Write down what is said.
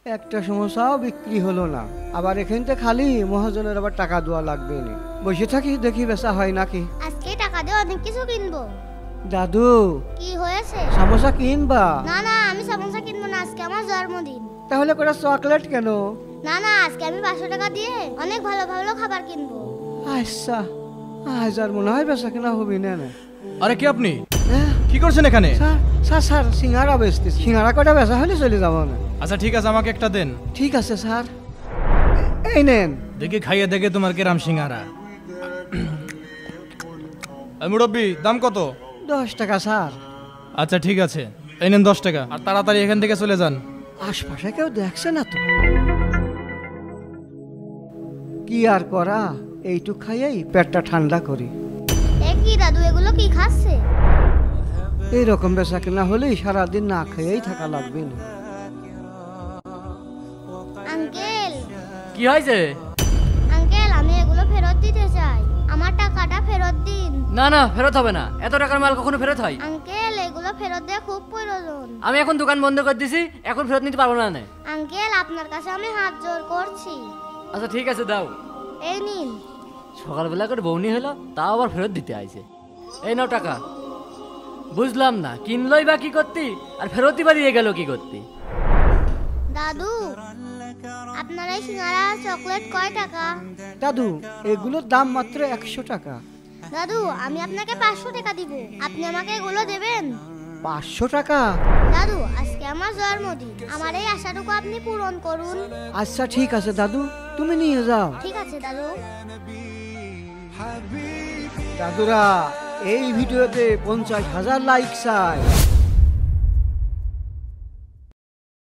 একটা সমস্যাও বিক্রি হলো না, আবার এখান থেকে খালি মহাজনের আবার টাকা দেওয়া লাগবে না। বসে থাকি দেখি বেচা হয় নাকি। আজকে টাকা দিয়ে অনেক কিছু কিনবো। দাদু কি হয়েছে? সমোসা কিনবা? না না, আমি সমোসা কিনবো না, আজকে আমার জন্মদিন। তাহলে করে চকলেট কেন? না না, আজকে আমি 500 টাকা দিয়ে অনেক ভালো ভালো খাবার কিনবো। আচ্ছা, আজ আর মনে হয় বেচা কেনা হবে না। আরে কি আপনি কি করছেন এখানে? স্যার স্যার সিঙ্গারা বেচতেছি, সিঙ্গারা কটা বেচা হলে চলে যাবো না। আচ্ছা ঠিক আছে, আমাকে একটা দেন। ঠিক আছে স্যার, এই নেন। দেখি খাইয়ে দেখে তোমার কেরাম সিঙ্গারা। মুরব্বি দাম কত? 10 টাকা স্যার। আচ্ছা ঠিক আছে, এই নেন 10 টাকা, আর তাড়াতাড়ি এখান থেকে চলে যান। আশপাশে কেউ দেখছে না তো? কি আর করা, এইটুক খাইয়েই পেটটা ঠান্ডা করি। এ কি দাদু, এগুলো কি খাচ্ছে? এইরকম বেচা কেনা হলেই সারাদিন না খেয়েই থাকা লাগবে না। আঙ্কেল কি হয়েছে? আঙ্কেল, আমি এগুলো ফেরত দিতে চাই, আমার টাকাটা ফেরত দিন। না না, ফেরত হবে না, এত টাকার মাল কখনো ফেরত হয়? আঙ্কেল, এগুলো ফেরত দেওয়া খুব প্রয়োজন। আমি এখন দোকান বন্ধ করে দিছি, এখন ফেরত নিতে পারবো না। আঙ্কেল, আপনার কাছে আমি হাত জোর করছি। আচ্ছা ঠিক আছে, দাও। এই নিন। সকালবেলা করে বউনি হলো, তাও আবার ফেরত দিতে আইছে। এই নাও টাকা। বুঝলাম না, কিনলই বা কি করতি, আর ফেরতই বা দিয়ে গেল কি করতি? দাদু, আপনার এই সিঙ্গারা চকলেট কয় টাকা? দাদু, এগুলোর দাম মাত্র 100 টাকা। দাদু, আমি আপনাকে 500 টাকা দিব, আপনি আমাকে এগুলো দেবেন? 500 টাকা? দাদু, আজকে আমার জন্মদিন, আমার এই আশাটুকু আপনি পূরণ করুন। আচ্ছা ঠিক আছে দাদু, তুমি নিয়ে যাও। ঠিক আছে দাদু। দাদুরা, এই ভিডিওতে 50,000 লাইক চাই।